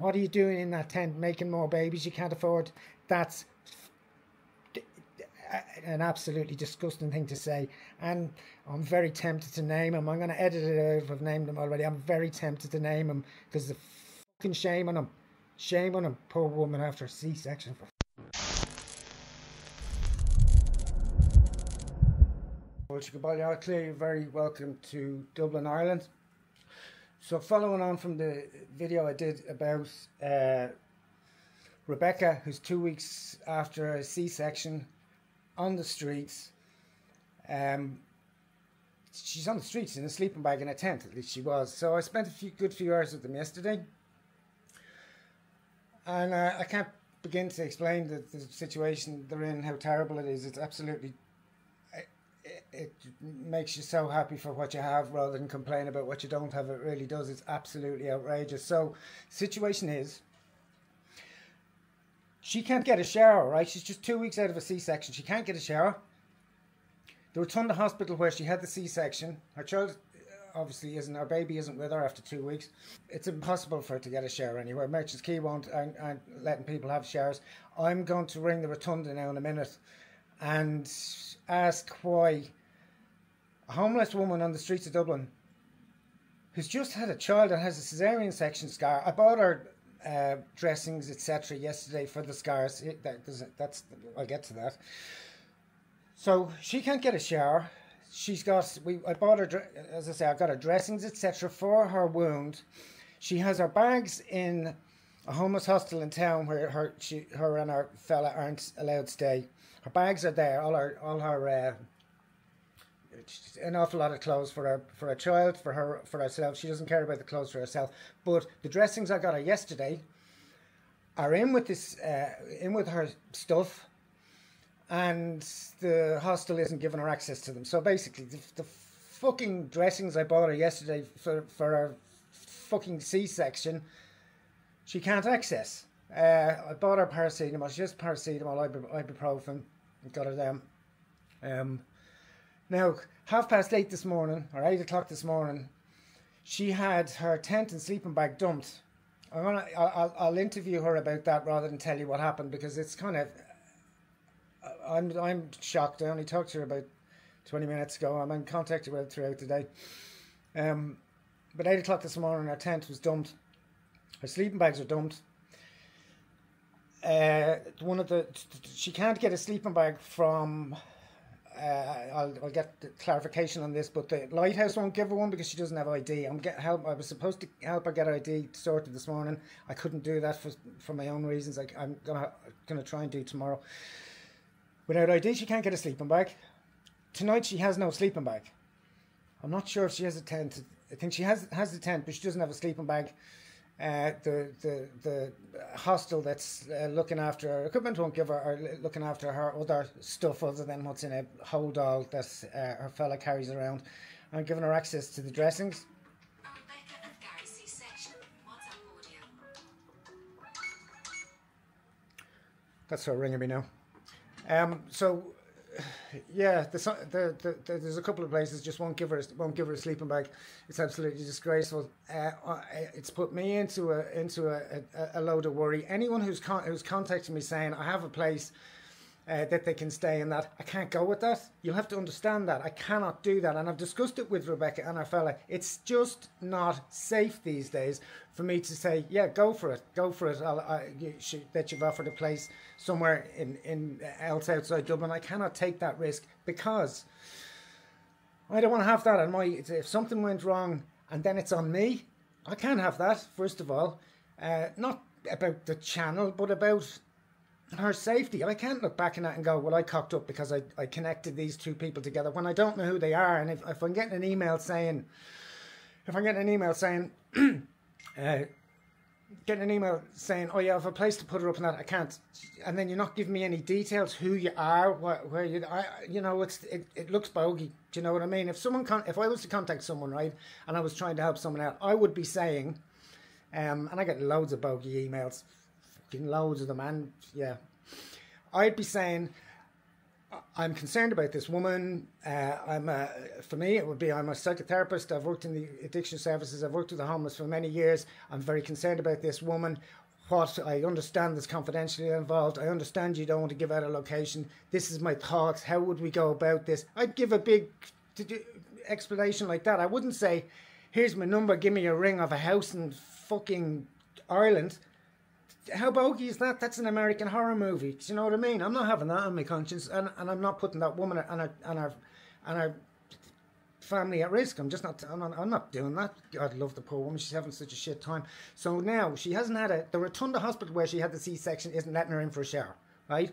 What are you doing in that tent making more babies you can't afford? That's an absolutely disgusting thing to say, and I'm very tempted to name him. I'm going to edit it out if I've named him already. I'm very tempted to name him because the fucking shame on him. Shame on him. Poor woman after a C-section. Well, you're very welcome to Dublin, Ireland. So following on from the video I did about Rebecca, who's 2 weeks after a C-section on the streets. She's on the streets in a sleeping bag in a tent, at least she was. So I spent a good few hours with them yesterday. And I can't begin to explain the situation they're in, how terrible it is. It's absolutely... It makes you so happy for what you have rather than complain about what you don't have. It really does. It's absolutely outrageous. So the situation is, she can't get a shower, right? She's just 2 weeks out of a C-section. She can't get a shower. The Rotunda Hospital where she had the C-section, her child obviously isn't, her baby isn't with her after 2 weeks. It's impossible for her to get a shower anywhere. Merchants Quay aren't letting people have showers. I'm going to ring the Rotunda now in a minute and ask why a homeless woman on the streets of Dublin who's just had a child and has a caesarean section scar. I bought her dressings, etc. yesterday for the scars. I'll get to that. So she can't get a shower. I bought her, as I say, I got her dressings, etc. for her wound. She has her bags in a homeless hostel in town where her and her fella aren't allowed to stay. Her bags are there, all her an awful lot of clothes for her child, for herself. She doesn't care about the clothes for herself. But the dressings I got her yesterday are in with her stuff, and the hostel isn't giving her access to them. So basically, the fucking dressings I bought her yesterday for her fucking C-section, she can't access. I bought her paracetamol. She has paracetamol, ibuprofen. Got her them. Now, 8:30 this morning, or 8 o'clock this morning, she had her tent and sleeping bag dumped. I'll interview her about that rather than tell you what happened, because it's kind of... I'm shocked. I only talked to her about 20 minutes ago. I'm in contact with her throughout the day. But 8 o'clock this morning, her tent was dumped. Her sleeping bags are dumped. She can't get a sleeping bag from... I'll get the clarification on this, but the lighthouse won't give her one because she doesn't have ID. I was supposed to help her get ID sorted this morning. I couldn't do that for my own reasons. I'm gonna try and do tomorrow. Without ID, she can't get a sleeping bag. Tonight she has no sleeping bag. I'm not sure if she has a tent. I think she has the tent, but she doesn't have a sleeping bag. The hostel that's looking after her equipment won't give her, or looking after her other stuff other than what's in a hold all that her fella carries around, and giving her access to the dressings. That's her ringing me now. So yeah, there's a couple of places just won't give her a sleeping bag. It's absolutely disgraceful. It's put me into a load of worry. Anyone who's contacted me saying I have a place that they can stay in, that I can't go with that. You'll have to understand that I cannot do that, and I've discussed it with Rebecca and her fella. It's just not safe these days for me to say, yeah, go for it. That you've offered a place somewhere in else outside Dublin. I cannot take that risk because I don't want to have that on my... If something went wrong and then it's on me, I can't have that, first of all. Not about the channel, but about her safety. I can't look back in that and go, well, I cocked up because I connected these two people together when I don't know who they are. And if I'm getting an email saying, oh yeah, I have a place to put her up and that, I can't, and then you're not giving me any details, who you are, where you are, you know, it looks bogey. Do you know what I mean? If I was to contact someone, right, and I was trying to help someone out, I would be saying, and I get loads of bogey emails, fucking loads of them, and yeah, I'd be saying, I'm concerned about this woman. For me, it would be, I'm a psychotherapist. I've worked in the addiction services. I've worked with the homeless for many years. I'm very concerned about this woman. What I understand there's confidentiality involved. I understand you don't want to give out a location. This is my thoughts. How would we go about this? I'd give a big explanation like that. I wouldn't say, here's my number, give me a ring of a house in fucking Ireland. How bogey is that? That's an American horror movie. Do you know what I mean? I'm not having that on my conscience, and I'm not putting that woman and her family at risk. I'm not doing that. God love the poor woman. She's having such a shit time. So now she hasn't had the Rotunda hospital where she had the C-section isn't letting her in for a shower, right?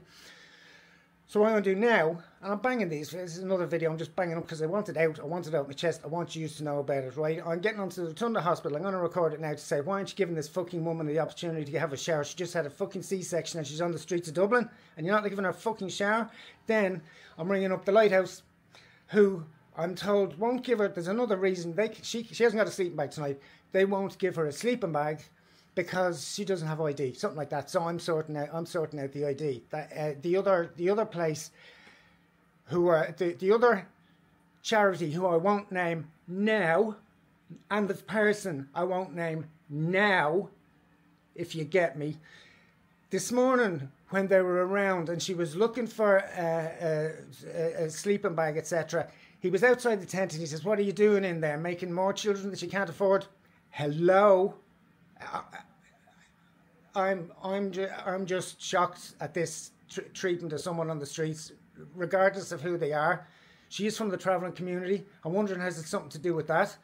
So what I'm going to do now, and I'm banging these, this is another video, I'm just banging up because I want it out my chest, I want you to know about it, right? I'm getting onto the Rotunda Hospital, I'm going to record it now to say, why aren't you giving this fucking woman the opportunity to have a shower? She just had a fucking C-section and she's on the streets of Dublin, and you're not giving her a fucking shower? Then I'm ringing up the Lighthouse, who I'm told won't give her, there's another reason, she hasn't got a sleeping bag tonight, they won't give her a sleeping bag, because she doesn't have ID, something like that. So I'm sorting out the ID. The other place, the other charity who I won't name now, and the person I won't name now, if you get me. This morning when they were around and she was looking for a sleeping bag, etc., he was outside the tent and he says, "What are you doing in there? Making more children that you can't afford?" Hello. I'm just shocked at this treatment of someone on the streets, regardless of who they are. She is from the travelling community. I'm wondering, has it something to do with that?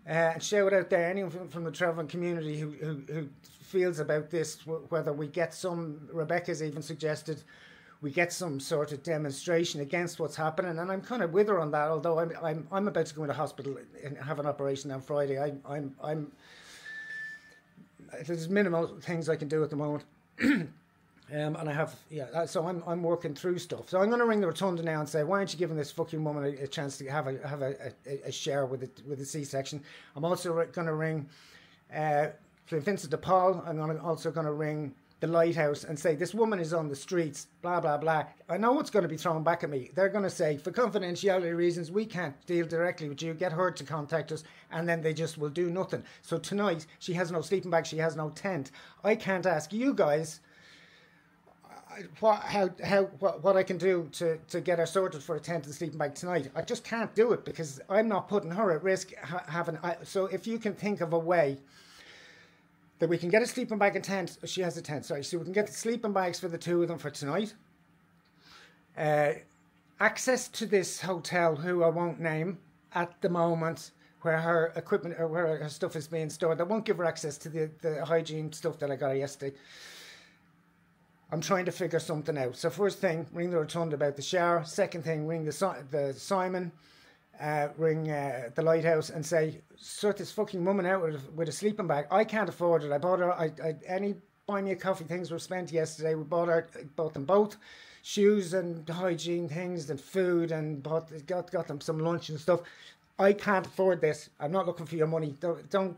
And shout out there, anyone from the travelling community who feels about this, whether we get some, Rebecca's even suggested, we get some sort of demonstration against what's happening, and I'm kind of with her on that. Although I'm about to go into hospital and have an operation on Friday. There's minimal things I can do at the moment, and I have So I'm working through stuff. So I'm going to ring the Rotunda now and say, why aren't you giving this fucking woman a chance to have a share with a C-section? I'm also going to ring St Vincent de Paul. I'm also going to ring the Lighthouse and say, this woman is on the streets, blah, blah, blah. I know what's going to be thrown back at me. They're going to say, for confidentiality reasons, we can't deal directly with you. Get her to contact us. And then they just will do nothing. So tonight, she has no sleeping bag. She has no tent. I can't ask you guys what I can do to get her sorted for a tent and sleeping bag tonight. I just can't do it because I'm not putting her at risk. So if you can think of a way that we can get a sleeping bag and tent. She has a tent, sorry. So we can get the sleeping bags for the two of them for tonight. Access to this hotel, who I won't name at the moment, where her equipment or where her stuff is being stored. I won't give her access to the hygiene stuff that I got her yesterday. I'm trying to figure something out. So first thing, ring the Rotunda about the shower. Second thing, ring the Simon. Ring the Lighthouse and say, sort this fucking woman out with a sleeping bag. I can't afford it. I bought her any buy me a coffee things were spent yesterday. We bought them both shoes and hygiene things and food, and got them some lunch and stuff. I can't afford this. I'm not looking for your money. Don't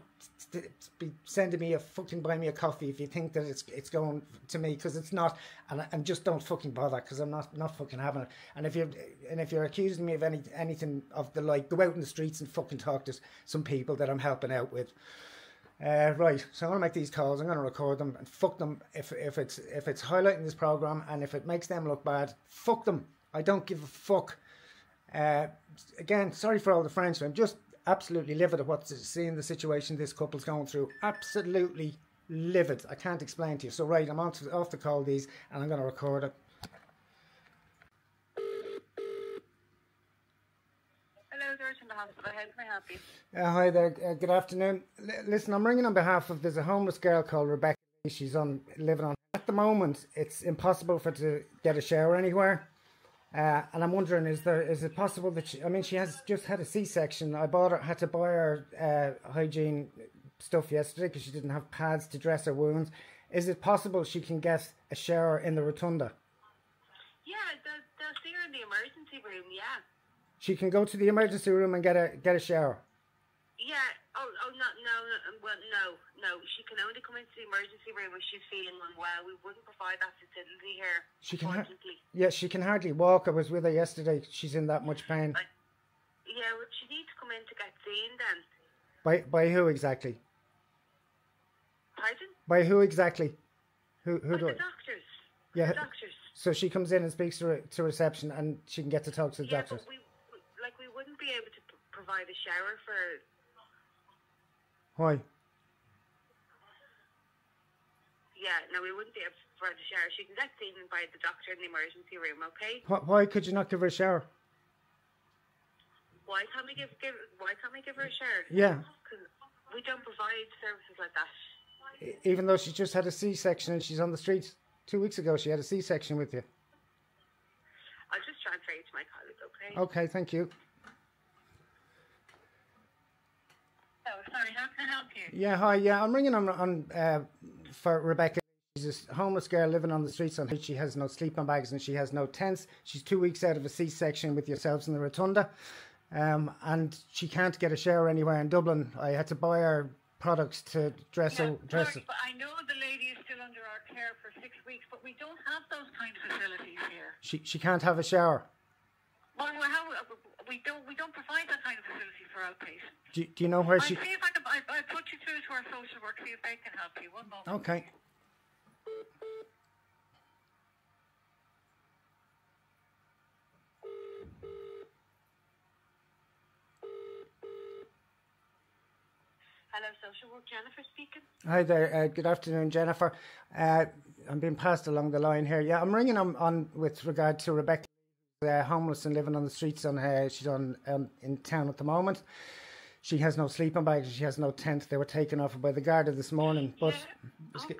be sending me a fucking buy me a coffee if you think that it's going to me, because it's not. And just don't fucking bother, because I'm not fucking having it. And if you're accusing me of anything of the like, go out in the streets and fucking talk to some people that I'm helping out with. Right, so I'm going to make these calls. I'm going to record them and fuck them if it's highlighting this program, and if it makes them look bad, fuck them. I don't give a fuck. Again, sorry for all the French. I'm just absolutely livid at seeing the situation this couple's going through. Absolutely livid. I can't explain to you. So right, I'm off to call these, and I'm going to record it. Hello, George in the hospital. How can I help you? Hi there. Good afternoon. Listen, I'm ringing on behalf of, there's a homeless girl called Rebecca. She's living on. At the moment, it's impossible for her to get a shower anywhere. And I'm wondering, is it possible that she has just had a C-section. Had to buy her hygiene stuff yesterday because she didn't have pads to dress her wounds. Is it possible she can get a shower in the Rotunda? Yeah, they'll see her in the emergency room. Yeah. She can go to the emergency room and get a shower. Yeah. Oh, no. Well, No, she can only come into the emergency room if she's feeling unwell. We wouldn't provide that facility here, unfortunately. She can hardly walk. I was with her yesterday. She's in that much pain. Yeah, well, she needs to come in to get seen then. By who exactly? Pardon? By who exactly? Who By do the doctors. Yeah. The doctors. So she comes in and speaks to reception, and she can get to talk to the doctors. But we wouldn't be able to provide a shower for. Why? Yeah, no, we wouldn't be able to provide a shower. She can get seen by the doctor in the emergency room, okay? Why could you not give her a shower? Why can't we give her a shower? Yeah. Because we don't provide services like that. Even though she just had a C-section and she's on the streets. 2 weeks ago she had a C-section with you. I'll just transfer you to my colleague, okay? Okay, thank you. Oh, sorry, how can I help you? Yeah, hi. Yeah, I'm ringing on for Rebecca. She's a homeless girl living on the streets. She has no sleeping bags and she has no tents. She's 2 weeks out of a C-section with yourselves in the rotunda. And she can't get a shower anywhere in Dublin. I had to buy her products to dress her. Sorry, but I know the lady is still under our care for 6 weeks, but we don't have those kind of facilities here. She can't have a shower. Well, we don't provide that kind of facility for outpatients. Do you know where she? I'll see if I can. I'll put you through to our social work, see if they can help you. One moment. Okay. Hello, social work, Jennifer speaking. Hi there. Good afternoon, Jennifer. I'm being passed along the line here. Yeah, I'm ringing on with regard to Rebecca, homeless and living on the streets. She's in town at the moment. She has no sleeping bags. She has no tent. They were taken off her by the Garda this morning. But Okay.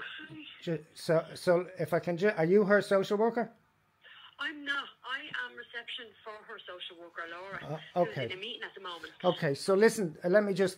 so if I can, are you her social worker? I'm not. I am reception for her social worker, Laura. Okay. Who's in a meeting at the moment. Okay. So listen, let me just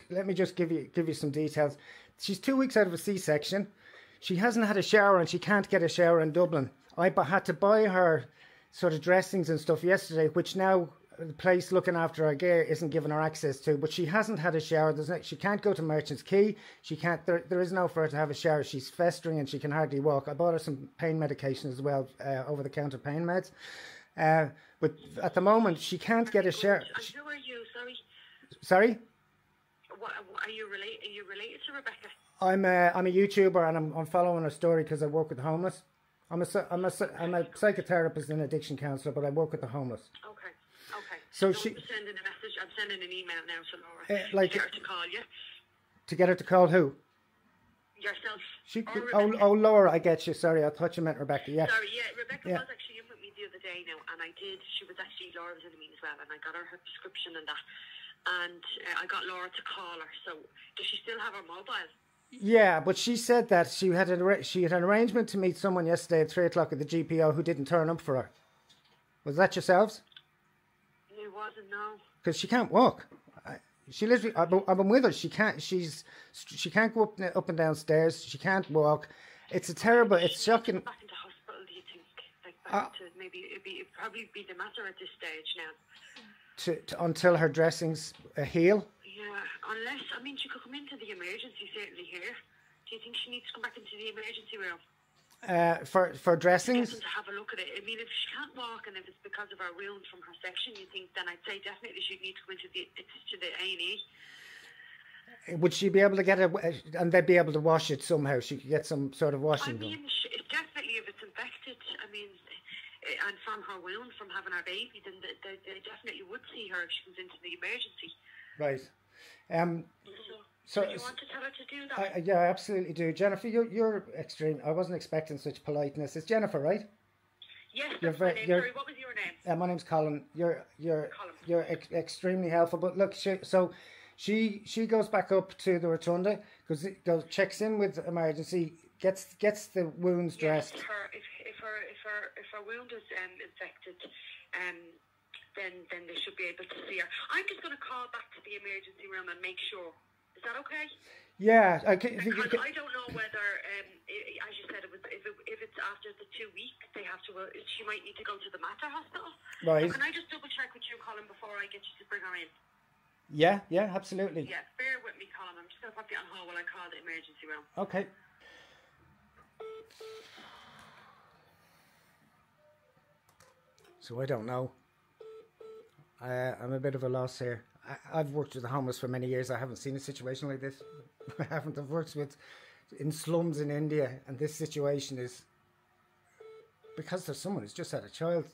give you some details. She's 2 weeks out of a C-section. She hasn't had a shower and she can't get a shower in Dublin. I had to buy her sort of dressings and stuff yesterday, which now the place looking after her gear isn't giving her access to. But she hasn't had a shower. She can't go to Merchant's Quay. She can't. There is no for her to have a shower. She's festering and she can hardly walk. I bought her some pain medication as well, over-the-counter pain meds. But at the moment she can't get a shower. And who are you? Sorry. Sorry. What, are you related to Rebecca? I'm a YouTuber and I'm following her story because I work with the homeless. I'm a psychotherapist and addiction counsellor, but I work with the homeless. Okay. So I'm she sending a message. I'm sending an email now to Laura. To get her to call you. To get her to call who? Yourself. Oh, Laura, I get you. Sorry, I thought you meant Rebecca. Yeah. Sorry, yeah. Rebecca was actually in with me the other day now, and I did. Laura was in the meeting as well, and I got her prescription and that. And I got Laura to call her. So does she still have her mobile? Yeah, but she said that she had an arrangement to meet someone yesterday at 3:00 at the GPO who didn't turn up for her. Was that yourselves? It wasn't, no. Because she can't walk. She literally, I've been with her. She can't go up and down stairs. She can't walk. It's shocking. Back into hospital, do you think? Like maybe it'd probably be the matter at this stage now. Until her dressings heal. Yeah, unless, she could come into the emergency certainly here. Do you think she needs to come back into the emergency room? For dressings? To have a look at it. If she can't walk and if it's because of her wound from her section, then I'd say definitely she'd need to go into the A&E. Would she be able to get it, and they'd be able to wash it somehow? She could get some sort of washing done. Definitely if it's infected, and from her wound, from having her baby, then they definitely would see her if she comes into the emergency. Right. So do you want to tell her to do that? Yeah, I absolutely do. Jennifer, you're extreme. I wasn't expecting such politeness. It's Jennifer, right? Yes, that's my name. Sorry, what was your name? My name's Colin. You're Colin. Extremely helpful. But look, she goes back up to the rotunda, checks in with emergency, gets the wounds dressed. If her wound is infected, then they should be able to see her. I'm just going to call back to the emergency room and make sure. Is that okay? Yeah. Because I don't know whether, as you said, if it's after the 2 weeks, they have to. She might need to go to the Mater Hospital. Right. So can I just double check with you, Colin, before I get you to bring her in? Yeah, yeah, absolutely. Yeah, bear with me, Colin. I'm just going to pop you on hold while I call the emergency room. Okay. So I don't know. I'm a bit of a loss here. I've worked with the homeless for many years. I haven't seen a situation like this. I haven't. I've worked in slums in India, and this situation is because there's someone who's just had a child.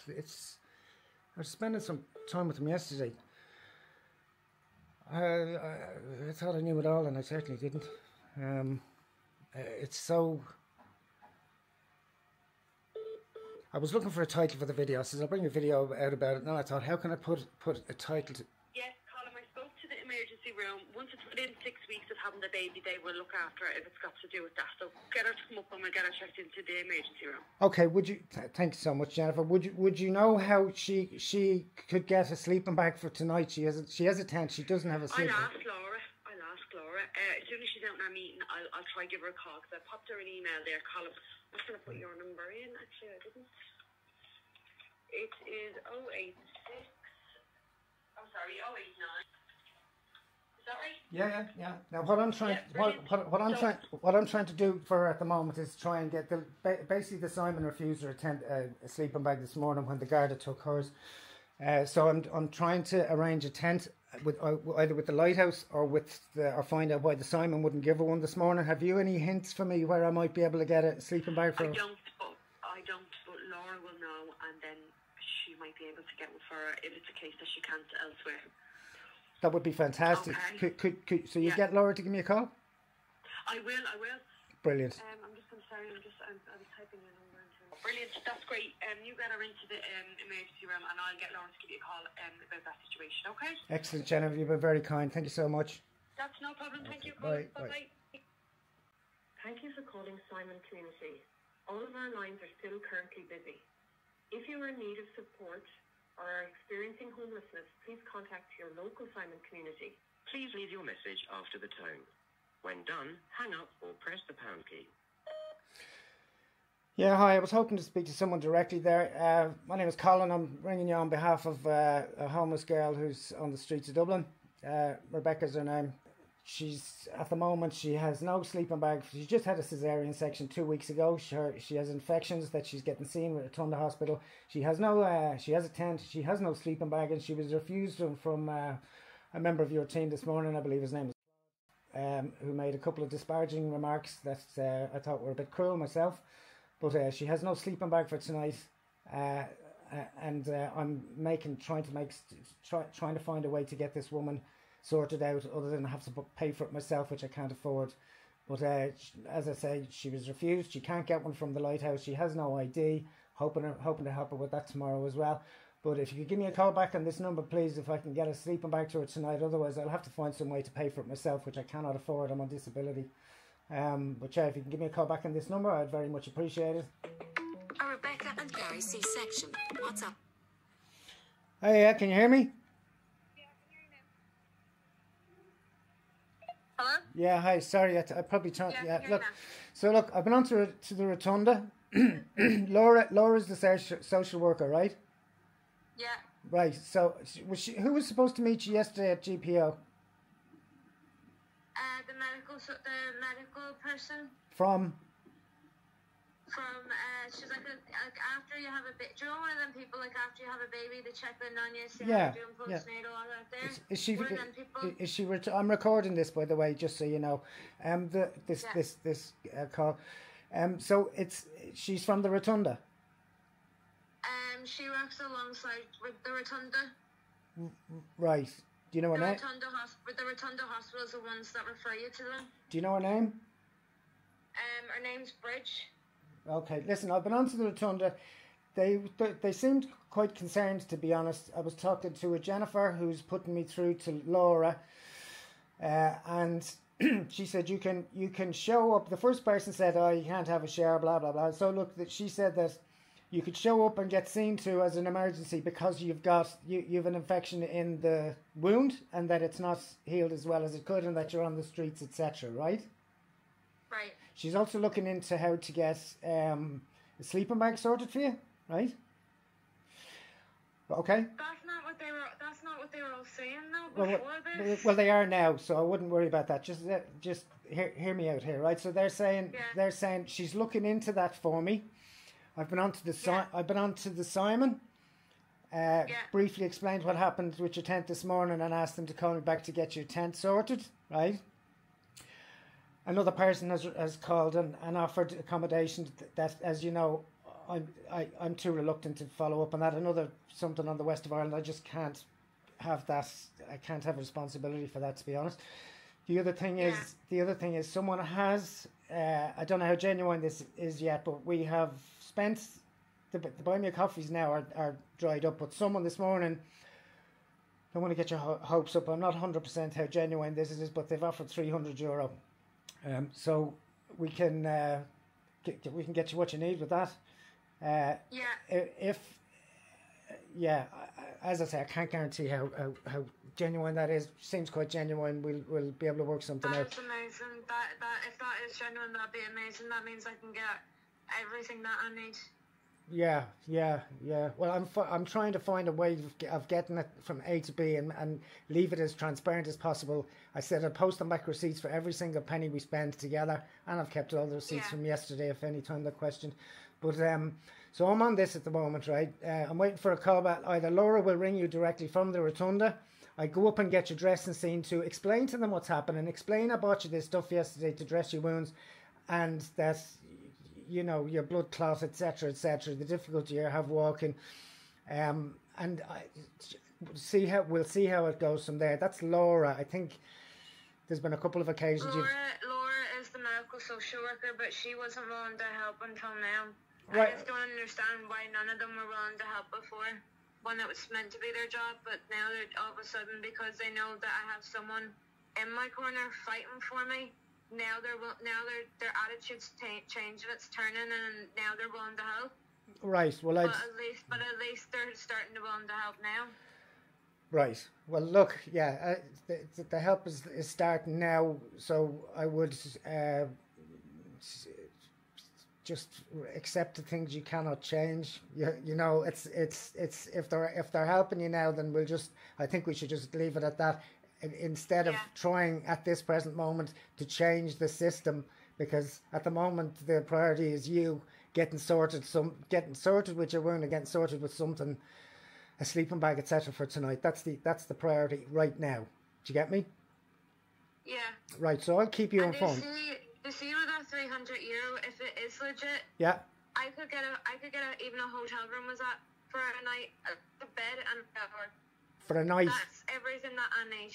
It's. I was spending some time with them yesterday. I thought I knew it all, and I certainly didn't. It's so. I was looking for a title for the video. I said, I'll bring a video out about it. And I thought, how can I put a title to... Yes, Colin, I spoke to the emergency room. Once it's within 6 weeks of having the baby, they will look after it if it's got to do with that. So get her to come up and we'll get her checked into the emergency room. Okay, would you... Thank you so much, Jennifer. Would you know how she could get a sleeping bag for tonight? She has a tent. She doesn't have a sleeping bag. I'll ask Laura. As soon as she's out in our meeting, I'll try to give her a call because I popped her an email there, Colin. I'm just going to put your number in. Actually, I didn't. It is 086. Oh, sorry, 089. Is that right? Yeah. Now, what I'm trying to do for her at the moment is try and get basically the Simon refused her a sleeping bag this morning when the Garda took hers. So I'm trying to arrange a tent with either with the lighthouse or or find out why the Simon wouldn't give her one this morning. Have you any hints for me where I might be able to get a sleeping bag for her? I don't, but Laura will know, and then she might be able to get one for her if it's a case that she can't elsewhere. That would be fantastic. Okay. So you get Laura to give me a call? I will. Brilliant. I'm just sorry. I was typing your number into. Brilliant. That's great. You get her into the emergency room, and I'll get Laura to give you a call about that situation. Okay. Excellent, Jennifer. You've been very kind. Thank you so much. That's no problem. Thank you. Bye. Bye. Thank you for calling Simon Community. All of our lines are still currently busy. If you are in need of support or are experiencing homelessness, please contact your local Simon Community. Please leave your message after the tone. When done, hang up or press the pound key. Yeah, hi. I was hoping to speak to someone directly there. My name is Colin. I'm ringing you on behalf of a homeless girl who's on the streets of Dublin. Rebecca's her name. She's, at the moment, she has no sleeping bag. She just had a cesarean section 2 weeks ago. She has infections that she's getting seen with a ton of hospital. She has she has a tent. She has no sleeping bag, and she was refused from a member of your team this morning, I believe his name is, who made a couple of disparaging remarks that I thought were a bit cruel myself. But she has no sleeping bag for tonight, and I'm trying to find a way to get this woman sorted out, other than have to pay for it myself, which I can't afford. But as I say, she was refused. She can't get one from the lighthouse. She has no ID. Hoping to help her with that tomorrow as well. But if you could give me a call back on this number, please, if I can get a sleeping bag to her tonight. Otherwise, I'll have to find some way to pay for it myself, which I cannot afford. I'm on disability. But yeah, if you can give me a call back on this number, I'd very much appreciate it. A Rebecca and Barry C-section. What's up? Hey, yeah, can you hear me? Hello? Yeah, hi. Sorry, I probably turned. Yeah, look. So look, I've been on to the rotunda. Laura's the social worker, right? Yeah. Right. So who was supposed to meet you yesterday at GPO? The medical person. From She's like after you have a baby. Do you know one of them people, like after you have a baby, they check in on you, see how you're doing postnatal, all that there? Is she? One of them people? Is she? I'm recording this, by the way, just so you know. This call. So she's from the rotunda. She works alongside with the rotunda. Right. Do you know her name? The rotunda hospitals are the ones that refer you to them. Do you know her name? Her name's Bridge. Okay, listen, I've been on to the rotunda. They seemed quite concerned, to be honest. I was talking to a Jennifer who's putting me through to Laura, and she said you can show up. The first person said, "Oh, you can't have a shower," blah blah blah. So look, she said that you could show up and get seen to as an emergency because you've an infection in the wound and that it's not healed as well as it could, and that you're on the streets, etc. Right? Right. She's also looking into how to get a sleeping bag sorted for you, right? Okay. That's not what what they were all saying though before this? Well, they are now, so I wouldn't worry about that. Just hear me out here, right? So they're saying she's looking into that for me. I've been on to the Simon. Briefly explained what happened with your tent this morning and asked them to call me back to get your tent sorted, right? Another person has called and offered accommodation that, as you know, I'm too reluctant to follow up on that. Another something on the west of Ireland, I just can't have that. I can't have responsibility for that, to be honest. The other thing is someone has, I don't know how genuine this is yet, but we have spent, the buy me a coffees now are dried up, but someone this morning, don't want to get your hopes up, I'm not 100% how genuine this is, but they've offered €300. So we can get you what you need with that. As I say, I can't guarantee how genuine that is. Seems quite genuine. We'll be able to work something out. That's amazing. That if that is genuine, that'd be amazing. That means I can get everything that I need. Yeah. Well, I'm trying to find a way of getting it from A to B and leave it as transparent as possible. I said I'd post them back receipts for every single penny we spend together, and I've kept all the receipts from yesterday if any time they're questioned. But so I'm on this at the moment, right? I'm waiting for a call back. Either Laura will ring you directly from the rotunda. I go up and get your dressing scene to explain to them what's happening. Explain I bought you this stuff yesterday to dress your wounds, and that, you know, your blood clot, etc., the difficulty you have walking, and we'll see how it goes from there. That's Laura. I think there's been a couple of occasions. Laura is the medical social worker, but she wasn't willing to help until now. Right. I just don't understand why none of them were willing to help before, when it was meant to be their job. But now they're all of a sudden, because they know that I have someone in my corner fighting for me. Now their attitudes change and it's turning, and now they're willing to help. Right. Well, at least they're starting to willing to help now. Right. Well, look, the help is starting now. So I would just accept the things you cannot change. You know, it's if they're helping you now, then I think we should just leave it at that. Instead of trying at this present moment to change the system, because at the moment the priority is you getting sorted with your wound and getting sorted with something, a sleeping bag, etc. for tonight. That's the priority right now. Do you get me? Yeah. Right. So I'll keep you informed. You see with that €300, if it is legit, I could get even a hotel room was that for a night, a bed and a shower. For a night. That's everything that I need.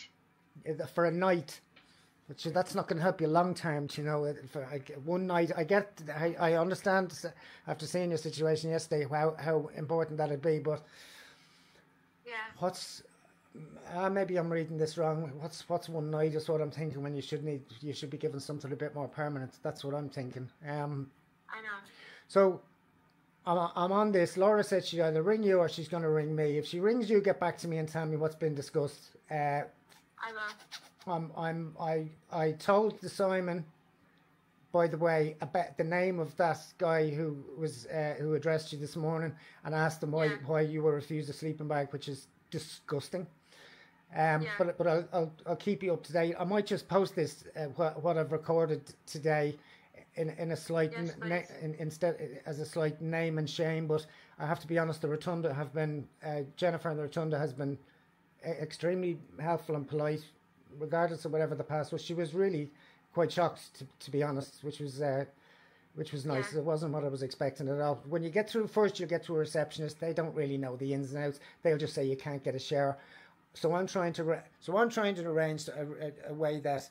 For a night. But that's not going to help you long term, you know. For one night, I understand after seeing your situation yesterday how important that'd be, but maybe I'm reading this wrong. What's one night is what I'm thinking, when you should be given something a bit more permanent. That's what I'm thinking. I know. So I'm on this. Laura said she'd either ring you or she's going to ring me. If she rings you, get back to me and tell me what's been discussed. I will. I told the Simon, by the way, about the name of that guy who addressed you this morning, and asked him why you were refused a sleeping bag, which is disgusting. But I'll keep you up to date. I might just post this what I've recorded today in a slight instead as a slight name and shame. But I have to be honest, the Rotunda have been Jennifer and the Rotunda has been extremely helpful and polite, regardless of whatever the past was. She was really quite shocked, to be honest, which was nice. It wasn't what I was expecting at all. When you get through first, you'll get to a receptionist. They don't really know the ins and outs. They'll just say you can't get a shower. So I'm trying to arrange a way that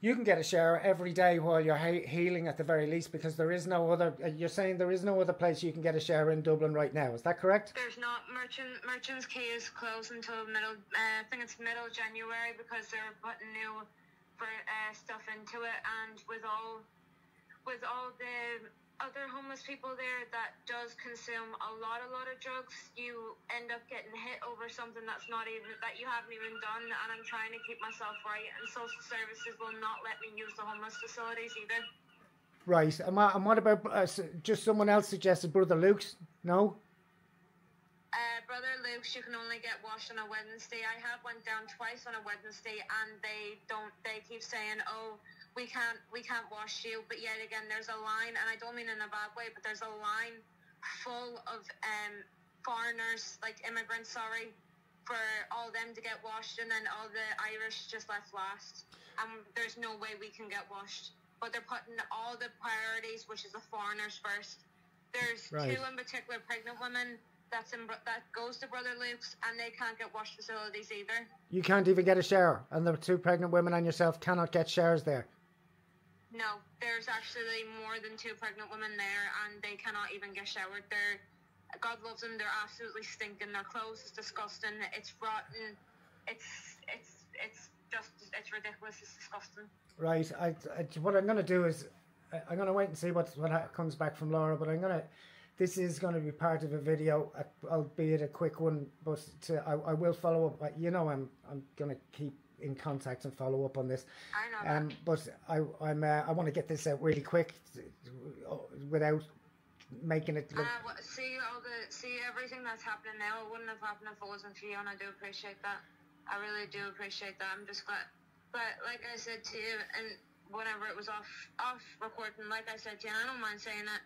you can get a shower every day while you're healing at the very least, because there is no other. You're saying there is no other place you can get a shower in Dublin right now. Is that correct? There's not. Merchants Quay is closed until I think it's middle of January, because they're putting new stuff into it, and with all the other homeless people there that does consume a lot of drugs, you end up getting hit over something that you haven't even done. And I'm trying to keep myself right, and social services will not let me use the homeless facilities either. Right. And what about just someone else suggested Brother Luke's? No. Brother Luke's, you can only get washed on a Wednesday. I have went down twice on a Wednesday, and they keep saying, oh, we can't wash you. But yet again, there's a line, and I don't mean in a bad way, but there's a line full of foreigners, like immigrants, sorry, for all them to get washed, and then all the Irish just left last. There's no way we can get washed. But they're putting all the priorities, which is the foreigners first. There's two in particular pregnant women that goes to Brother Luke's, and they can't get wash facilities either. You can't even get a shower, and the 2 pregnant women and yourself cannot get showers there. No, there's actually more than 2 pregnant women there, and they cannot even get showered. God loves them. They're absolutely stinking. Their clothes is disgusting. It's rotten. It's ridiculous. It's disgusting. Right. What I'm going to do is I'm going to wait and see what comes back from Laura, but this is going to be part of a video, albeit a quick one, but I will follow up. I'm going to keep in contact and follow up on this. I know. But I want to get this out really quick without making it look... see everything that's happening now. It wouldn't have happened if it wasn't for you, and I do appreciate that. I really do appreciate that. I'm just glad. But like I said to you, and whenever it was off recording, like I said to you, and I don't mind saying that,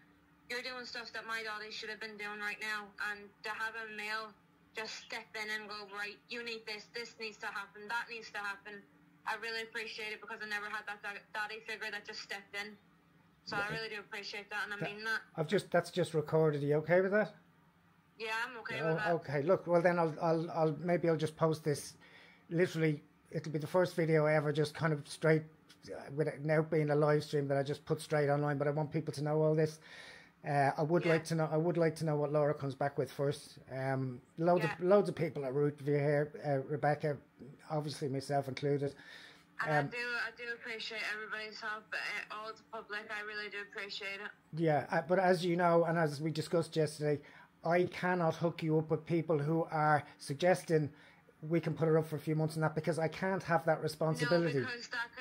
you're doing stuff that my daddy should have been doing right now, and to have a male just step in and go, right, you need this needs to happen, that needs to happen. I really appreciate it, because I never had that daddy figure that just stepped in. So I really do appreciate that, and I mean that. That's just recorded. Are you okay with that? Yeah, I'm okay with that. Okay, look, well then I'll just post this. Literally, it'll be the first video I ever just kind of straight, without being a live stream, that I just put straight online. But I want people to know all this. I would like to know what Laura comes back with first. Loads of people are rooting for you here, Rebecca, obviously myself included. And I do appreciate everybody's help, all the public. I really do appreciate it. Yeah, but as you know, and as we discussed yesterday, I cannot hook you up with people who are suggesting we can put her up for a few months and that, because I can't have that responsibility. No, because that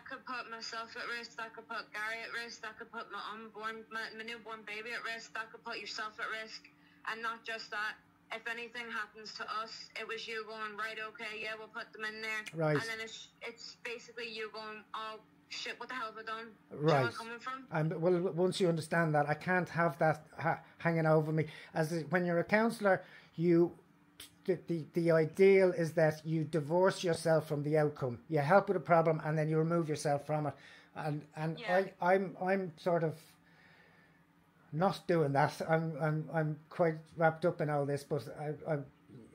could put myself at risk, that could put Gary at risk, that could put my newborn baby at risk, that could put yourself at risk. And not just that, if anything happens to us, it was you going, right, okay, yeah, we'll put them in there. Right. And then it's basically you going, oh, shit, what the hell have I done? Right. Do you know where I'm coming from? Well, once you understand that, I can't have that hanging over me. When you're a counsellor, the ideal is that you divorce yourself from the outcome. You help with a problem, and then you remove yourself from it. And yeah. I'm sort of not doing that. I'm quite wrapped up in all this, but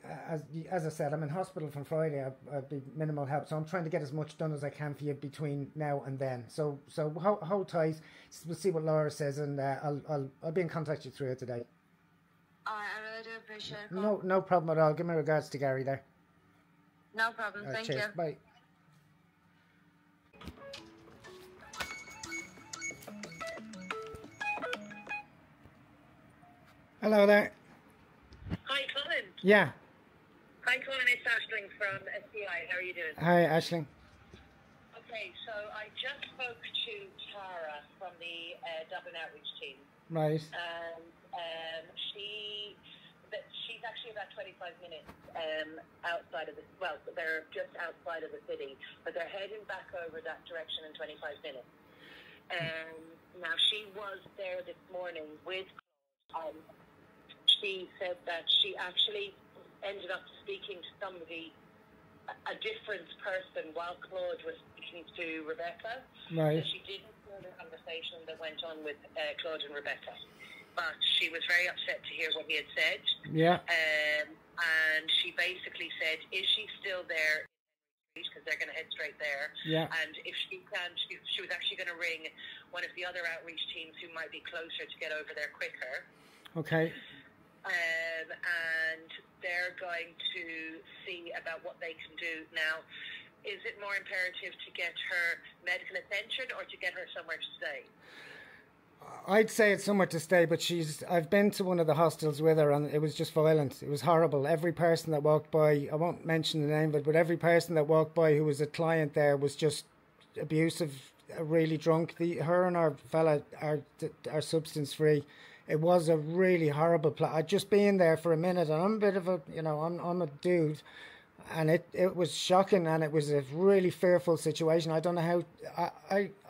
as I said, I'm in hospital from Friday. I've been minimal help, so I'm trying to get as much done as I can for you between now and then. So hold tight. We'll see what Laura says, and I'll be in contact with you through it today. I really do appreciate it. No problem at all. Give my regards to Gary there. No problem. Thank you. Bye. Hello there. Hi, Colin. Yeah. Hi, Colin. It's Aisling from SBI. How are you doing? Hi, Aisling. Okay, so I just spoke to Tara from the Dublin outreach team. Right. And she's actually about 25 minutes outside of they're just outside of the city, but they're heading back over that direction in 25 minutes. Now, she was there this morning with Claude. She said that she actually ended up speaking to somebody, a different person, while Claude was speaking to Rebecca. Right. So she didn't hear the conversation that went on with Claude and Rebecca. But she was very upset to hear what he had said. Yeah. And she basically said, is she still there? Because they're going to head straight there. Yeah. And if she can, she was actually going to ring one of the other outreach teams who might be closer to get over there quicker. Okay. And they're going to see about what they can do. Now, is it more imperative to get her medical attention or to get her somewhere to stay? I'd say it's somewhere to stay, but I've been to one of the hostels with her, and it was just violent. It was horrible. Every person that walked by, I won't mention the name of it, but every person that walked by who was a client there was just abusive, really drunk. Her and our fella are substance free. it was a really horrible place. I'd just been there for a minute, and I'm a bit of a, I'm a dude, and it was shocking, and it was a really fearful situation. I don't know how,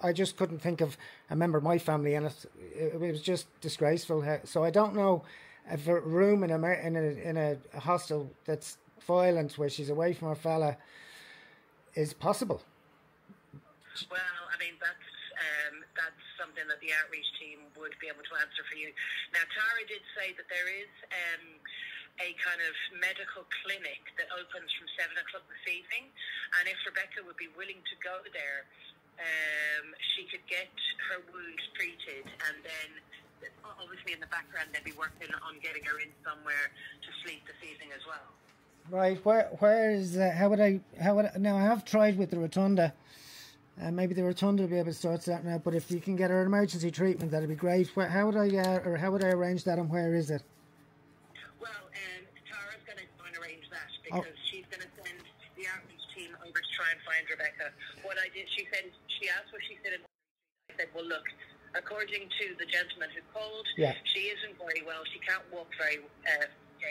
I just couldn't think of a member of my family in it. It was just disgraceful. So I don't know if a room in a hostel that's violent, where she's away from her fella, is possible. Well, I mean, that's something that the outreach team would be able to answer for you. Now, Tara did say that there is a kind of medical clinic that opens from 7 o'clock this evening, and if Rebecca would be willing to go there, she could get her wound treated, and then obviously in the background they'd be working on getting her in somewhere to sleep this evening as well. Right, where is how would I now I have tried with the Rotunda. Maybe the Rotunda will be able to sort that out. But if you can get her emergency treatment, that'd be great. How would I arrange that, and where is it? Well, Tara's going to try and arrange that because she's going to send the outreach team over to try and find Rebecca. What I did, she asked what she said, and I said, well, look, according to the gentleman who called, she isn't very well. She can't walk very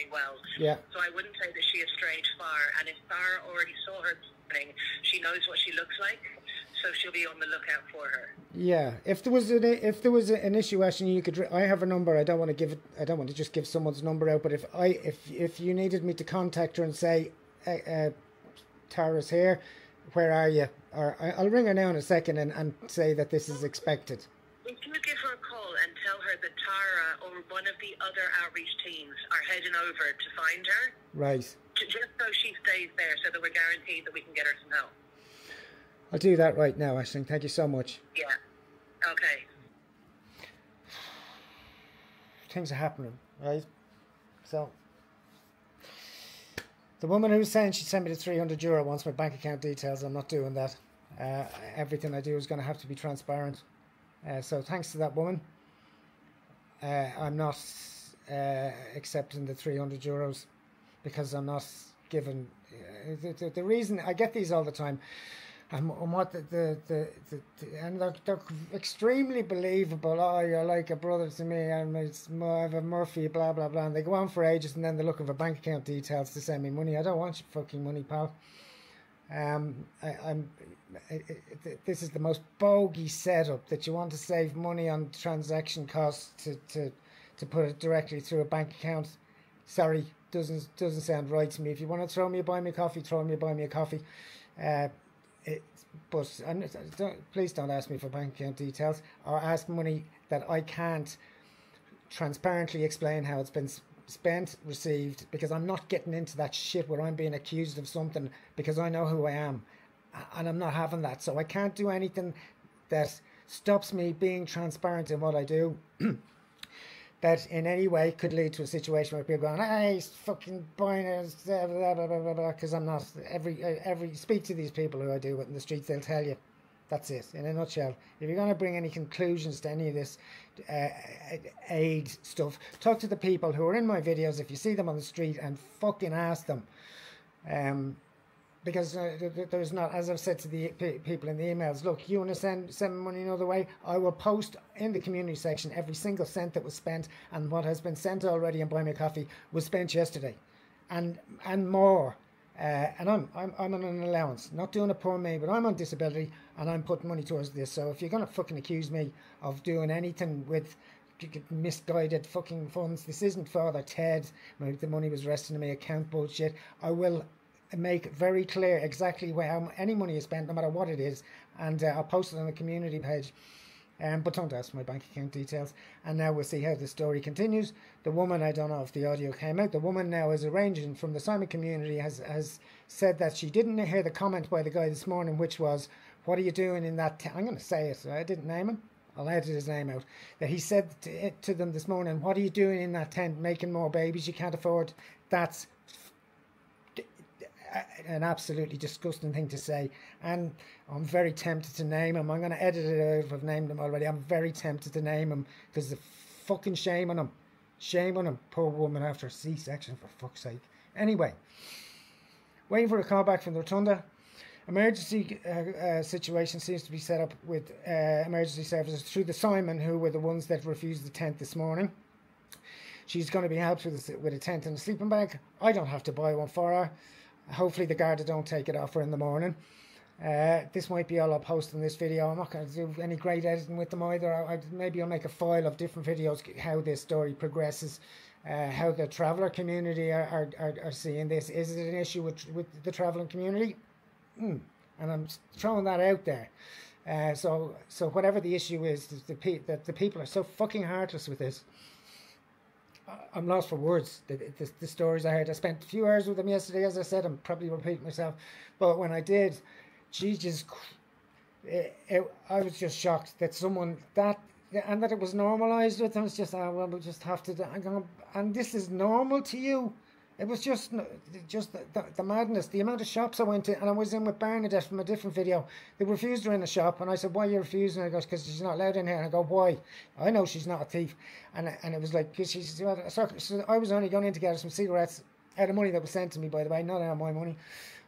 well. Yeah. So I wouldn't say that she has strayed far. And if Sarah already saw her this morning, she knows what she looks like. So she'll be on the lookout for her. Yeah, if there was an issue, Ashton, you could. I have a number. I don't want to give it. I don't want to just give someone's number out. But if you needed me to contact her and say, Tara's here, where are you? Or I'll ring her now in a second and say that this is expected. If you give her a call and tell her that Tara or one of the other outreach teams are heading over to find her, right? Just so she stays there, so that we're guaranteed that we can get her some help. I'll do that right now, Aisling. Thank you so much. Yeah. Okay. Things are happening, right? So, the woman who was saying she'd send me the €300 wants my bank account details. I'm not doing that. Everything I do is going to have to be transparent. So, thanks to that woman, I'm not accepting the €300 because I'm not given... the reason... I get these all the time. And what and they're extremely believable. Oh, you're like a brother to me, and it's more of a Murphy, blah blah blah. And they go on for ages, and then they're looking for bank account details to send me money. I don't want your fucking money, pal. This is the most bogey setup that you want to save money on transaction costs to put it directly through a bank account. Sorry, doesn't sound right to me. If you want to throw me a buy me a coffee, throw me a buy me a coffee. But please don't ask me for bank account details or ask money that I can't transparently explain how it's been spent, received, because I'm not getting into that shit where I'm being accused of something because I know who I am, and I'm not having that. So I can't do anything that stops me being transparent in what I do that in any way could lead to a situation where people are going, hey, he's fucking buying us, blah, blah, blah, blah, blah, because I'm not. Speak to these people who I do it in the streets, they'll tell you. That's it, in a nutshell. If you're going to bring any conclusions to any of this aid stuff, talk to the people who are in my videos if you see them on the street and fucking ask them. Because there's not, as I've said to the people in the emails, look, you want to send money another way, I will post in the community section every single cent that was spent, and what has been sent already and buy me a coffee was spent yesterday, and more. And I'm on an allowance, not doing it for me, but I'm on disability and I'm putting money towards this. So if you're going to fucking accuse me of doing anything with misguided fucking funds, this isn't Father Ted, the money was resting in my account bullshit. I will make very clear exactly how any money is spent, no matter what it is, and I'll post it on the community page. But don't ask for my bank account details. And now we'll see how the story continues. The woman, I don't know if the audio came out, the woman now is arranging from the Simon community, has said that she didn't hear the comment by the guy this morning, which was, what are you doing in that I'm going to say it, I didn't name him, I'll edit his name out, that he said to them this morning, what are you doing in that tent, making more babies you can't afford? That's an absolutely disgusting thing to say, and I'm very tempted to name him. I'm going to edit it out if I've named him already. I'm very tempted to name him because the fucking shame on him, poor woman after a C-section, for fuck's sake. Anyway, waiting for a call back from the Rotunda. Emergency situation seems to be set up with emergency services through the Simon, who were the ones that refused the tent this morning. she's going to be helped with a tent and a sleeping bag. I don't have to buy one for her. Hopefully the Garda don't take it off her in the morning. This might be all I'll post in this video. I'm not going to do any great editing with them either. Maybe I'll make a file of different videos, how this story progresses, how the traveller community are seeing this. Is it an issue with the travelling community? And I'm throwing that out there. So whatever the issue is, the people are so fucking heartless with this. I'm lost for words. The stories I heard. I spent a few hours with them yesterday, as I said. I'm probably repeating myself, but when I did, Jesus, I was just shocked that someone that it was normalised with them. It's just, well, we'll just have to. And this is normal to you. It was just the madness. The amount of shops I went to, and I was in with Bernadette from a different video. They refused her in the shop, and I said, "Why are you refusing?" And I goes, "Because she's not allowed in here." And I go, "Why?" I know she's not a thief, and it was like, because she's. So I was only going in to get her some cigarettes out of money that was sent to me, by the way, not out of my money.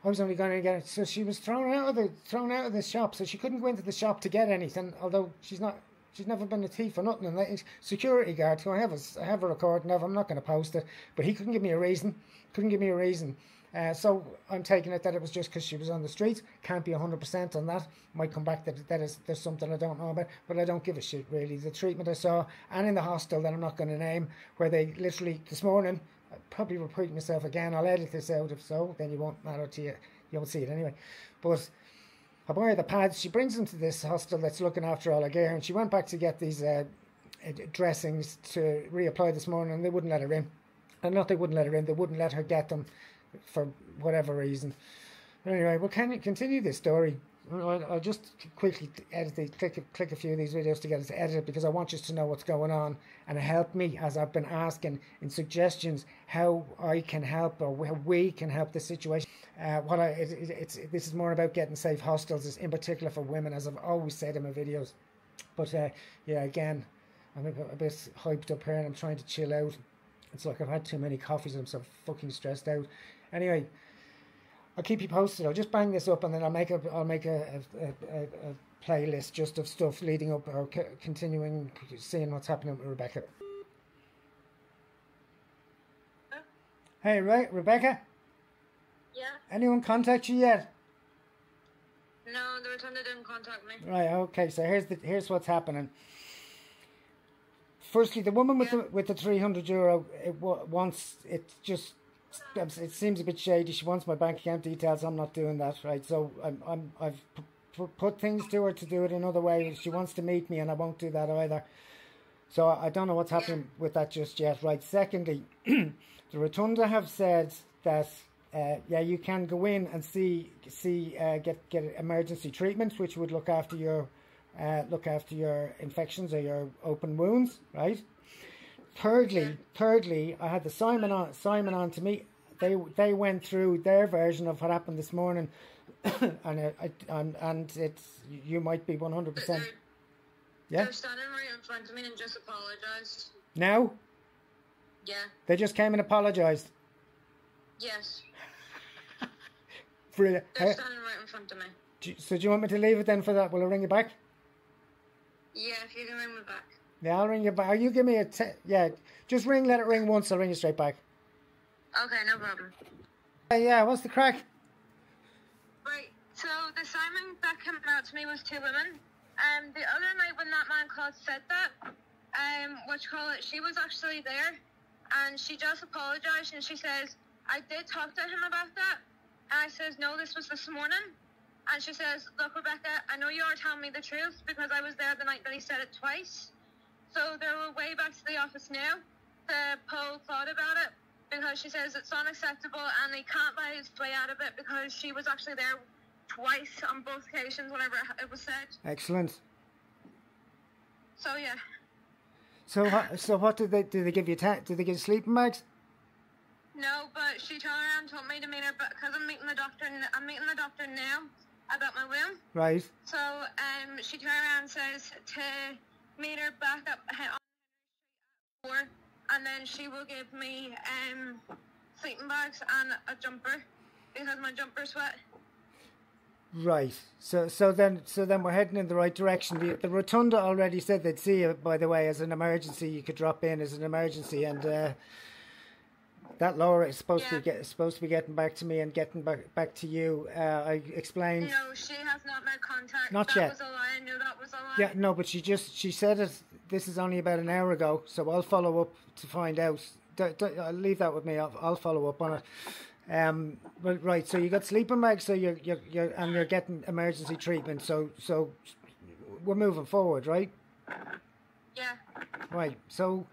I was only going to get it. So she was thrown out of the shop, so she couldn't go into the shop to get anything. Although she's never been a thief or nothing. And the security guard, who I have a recording of, I'm not going to post it, but he couldn't give me a reason. So I'm taking it that it was just because she was on the street. Can't be 100% on that. Might come back that there's something I don't know about, but I don't give a shit really. The treatment I saw, and in the hostel that I'm not going to name, where they literally this morning, I'll probably repeat myself again. I'll edit this out if so, then you won't matter to you. You won't see it anyway. But I buy her the pads. She brings them to this hostel that's looking after all her gear, and she went back to get these dressings to reapply this morning, and they wouldn't let her in. And not they wouldn't let her in, they wouldn't let her get them for whatever reason. Anyway, we'll continue this story. I'll just quickly click a few of these videos together to edit it, because I want you to know what's going on and help me, as I've been asking in suggestions, how I can help or how we can help this situation. This is more about getting safe hostels, in particular for women, as I've always said in my videos. But yeah, again, I'm a bit hyped up here and I'm trying to chill out. It's like I've had too many coffees and I'm so fucking stressed out. Anyway, I'll keep you posted. I'll just bang this up, and then I'll make a playlist just of stuff leading up or continuing, seeing what's happening with Rebecca. Hey, Rebecca? Yeah? Anyone contact you yet? No, the rotunda didn't contact me. Right, okay, so here's what's happening. Firstly, the woman with the €300, it seems a bit shady. She wants my bank account details. I'm not doing that, right? So I've put things to her to do it another way. She wants to meet me, and I won't do that either. So I don't know what's happening with that just yet, right? Secondly, the rotunda have said that you can go in and get emergency treatment, which would look after your infections or your open wounds, right? Thirdly, I had the Simon on to me. They went through their version of what happened this morning, and it's, you might be 100%. Yeah. They're standing right in front of me and just apologised. Now? Yeah. They just came and apologised. Yes. They're standing right in front of me. So do you want me to leave it then for that? Will I ring you back? Yeah, if you can ring me back. Yeah, I'll ring you back. You give me just ring, let it ring once, I'll ring you straight back. Okay, no problem. Yeah, what's the crack? Right, so the Simon that came out to me was two women. The other night when that man called said that, she was actually there, and she just apologised, and she says, I did talk to him about that, and I says, no, this was this morning. And she says, look, Rebecca, I know you are telling me the truth because I was there the night that he said it twice. So they were way back to the office now to pull thought about it, because she says it's unacceptable and he can't buy his way out of it because she was actually there twice on both occasions whenever it was said. Excellent. So, yeah. So what did they give you? Did they give you sleeping bags? No, but she turned around and told me to meet her because I'm meeting the doctor now about my wound. Right. So she turned around and says to meet her back up on 4, and then she will give me sleeping bags and a jumper because my jumper's wet. Right. So then we're heading in the right direction. The rotunda already said they'd see you, by the way, as an emergency. You could drop in as an emergency, and that Laura is supposed to be getting back to me and getting back to you. I explained. No, she has not made contact. Not that yet. Was a lie. I knew that was a lie. Yeah, no, but she said it. This is only about an hour ago, so I'll follow up to find out. I'll leave that with me. I'll follow up on it. But right, so you got sleeping bags, so you're getting emergency treatment. So we're moving forward, right? Yeah. Right. So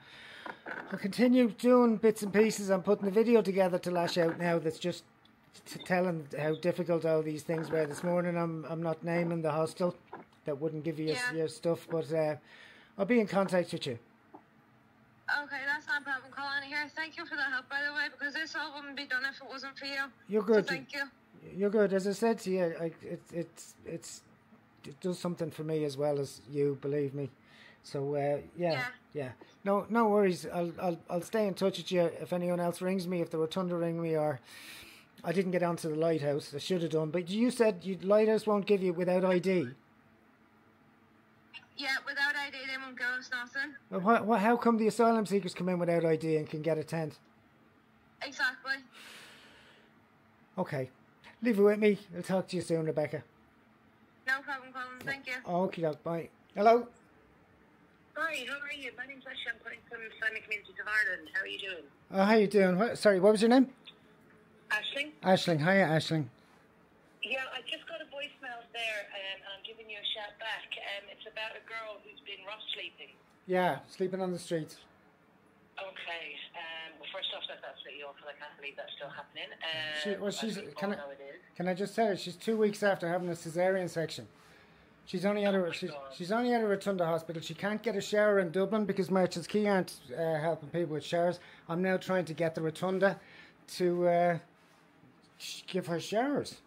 I'll continue doing bits and pieces. I'm putting a video together to lash out now. That's just telling how difficult all these things were. This morning, I'm not naming the hostel that wouldn't give you your stuff, but I'll be in contact with you. Okay, that's not a problem. Colin here. Thank you for the help, by the way, because this all wouldn't be done if it wasn't for you. You're good. So thank you. You're good. As I said to you, it does something for me as well as you. Believe me. So yeah. No worries. I'll stay in touch with you if anyone else rings me. If the rotunda ring me, or I didn't get onto the lighthouse. I should have done. But you said lighthouse won't give you without ID. Yeah, without ID they won't give us nothing. Well, how come the asylum seekers come in without ID and can get a tent? Exactly. Okay. Leave it with me. I'll talk to you soon, Rebecca. No problem, Colin. Thank you. Okay, bye. Hello? Hi, how are you? My name's Ashley. I'm calling from Islamic Communities of Ireland. How are you doing? How you doing? Sorry, what was your name? Aisling. Aisling. Hiya, Aisling. Yeah, I just got a voicemail there, and I'm giving you a shout back. It's about a girl who's been rough sleeping. Yeah, sleeping on the streets. Okay. Well, first off, that's absolutely awful. I can't believe that's still happening. Can I just tell you, she's 2 weeks after having a cesarean section. She's only at a rotunda hospital. She can't get a shower in Dublin because Merchants Quay aren't helping people with showers. I'm now trying to get the rotunda to give her showers.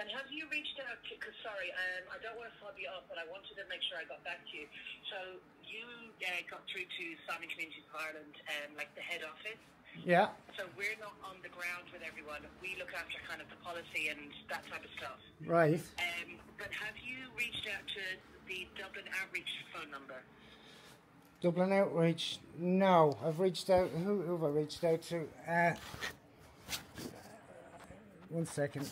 And have you reached out to, because sorry, I don't want to fob you up, but I wanted to make sure I got back to you. So you got through to Islamic Communities of Ireland, like the head office. Yeah. So we're not on the ground with everyone. We look after kind of the policy and that type of stuff. Right. But have you reached out to the Dublin Outreach phone number? Dublin Outreach? No. I've reached out. Who have I reached out to? 1 second.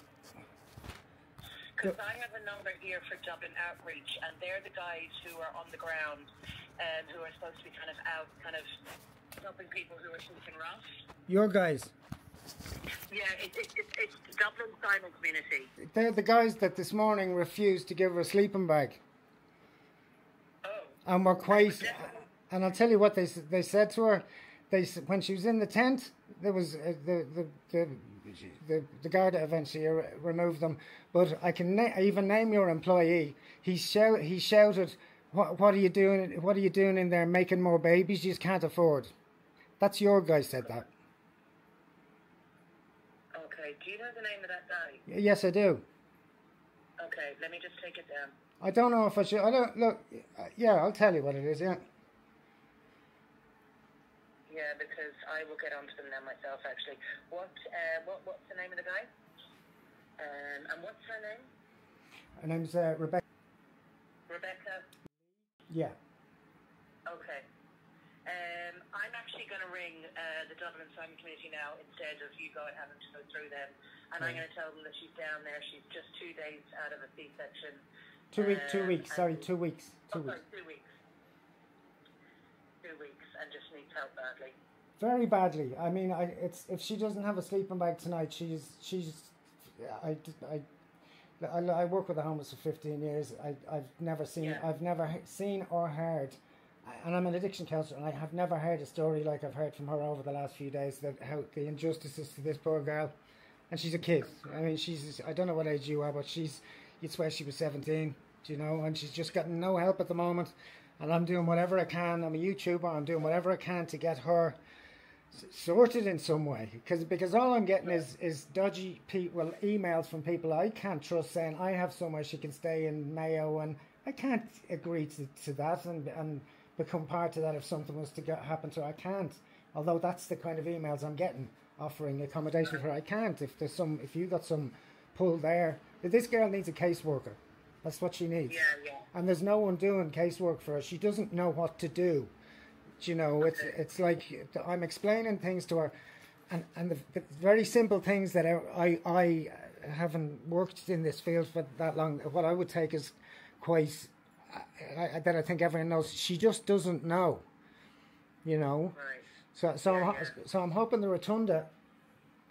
Because I have a number here for Dublin Outreach, and they're the guys who are on the ground and who are supposed to be kind of out, kind of helping people who are sleeping rough. Your guys? Yeah, it's the Dublin Simon community. They're the guys that this morning refused to give her a sleeping bag. Oh. And were quite... And I'll tell you what they said to her. When she was in the tent, there was the guard eventually removed them. But I can even name your employee. He shouted, "What are you doing? What are you doing in there? Making more babies? You just can't afford." That's your guy said that. Okay. Do you know the name of that guy? Yes, I do. Okay. Let me just take it down. I don't know if I should. I don't look. Yeah, I'll tell you what it is. Yeah. Yeah, because I will get onto them now myself. Actually, what's the name of the guy? And what's her name? Her name's Rebecca. Rebecca. Yeah. Okay. I'm actually going to ring the Dublin Simon community now instead of you going having to go through them, and I'm going to tell them that she's down there. She's just 2 days out of a C-section. 2 weeks. Sorry, 2 weeks. 2 weeks. Sorry, 2 weeks. 2 weeks, and just needs help badly. Very badly. I mean, if she doesn't have a sleeping bag tonight, I work with the homeless for 15 years. I've never seen or heard, and I'm an addiction counsellor, and I have never heard a story like I've heard from her over the last few days, that how the injustices to this poor girl, and she's a kid. I mean, I don't know what age you are, but you'd swear she was 17, you know, and she's just gotten no help at the moment, and I'm doing whatever I can. I'm a YouTuber. I'm doing whatever I can to get her sorted in some way, because all I'm getting is dodgy emails from people I can't trust saying I have somewhere she can stay in Mayo, and I can't agree to that and become part of that if something was to happen to her. I can't, although that's the kind of emails I'm getting. offering accommodation for her. I can't. If you got some pull there, this girl needs a caseworker. That's what she needs. Yeah. And there's no one doing casework for her. She doesn't know what to do. You know, it's like I'm explaining things to her, and the very simple things that I haven't worked in this field for that long. What I would take is quite that I think everyone knows. She just doesn't know. You know. Right. So I'm hoping the Rotunda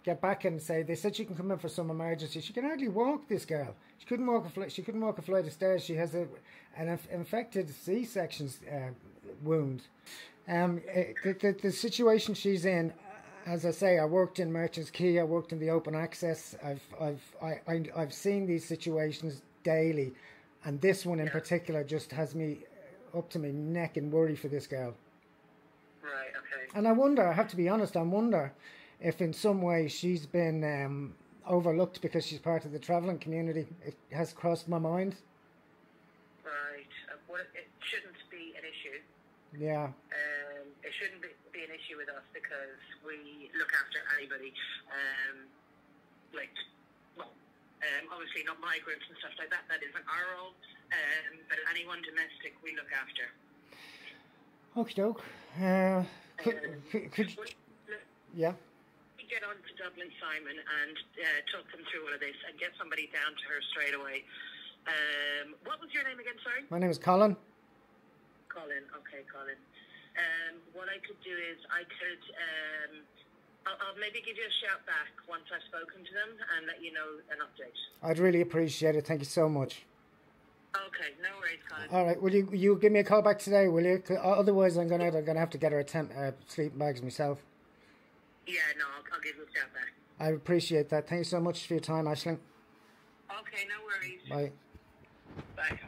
get back and say they said she can come in for some emergency. She can hardly walk. This girl. She couldn't walk a flight of stairs. She has an infected C-section wound. The situation she's in, as I say, I worked in Merchants Quay. I worked in the open access. I've seen these situations daily, and this one in particular just has me up to my neck in worry for this girl. Right. Okay. And I wonder. I have to be honest. I wonder if in some way she's been overlooked because she's part of the travelling community. It has crossed my mind. Right. Well, it shouldn't be an issue. Yeah. It shouldn't be an issue with us because we look after anybody. Obviously not migrants and stuff like that. That isn't our role. But anyone domestic, we look after. Okie doke. Could yeah. Get on to Dublin, Simon, and talk them through all of this and get somebody down to her straight away. What was your name again, sorry? My name is Colin. Colin, okay, Colin. What I could do is I'll maybe give you a shout back once I've spoken to them and let you know an update. I'd really appreciate it. Thank you so much. Okay, no worries, Colin. All right, will you give me a call back today, will you? Otherwise, I'm gonna have to get her sleeping bags myself. Yeah, no, I'll give you a shout back. I appreciate that. Thank you so much for your time, Aisling. Okay, no worries. Bye. Bye.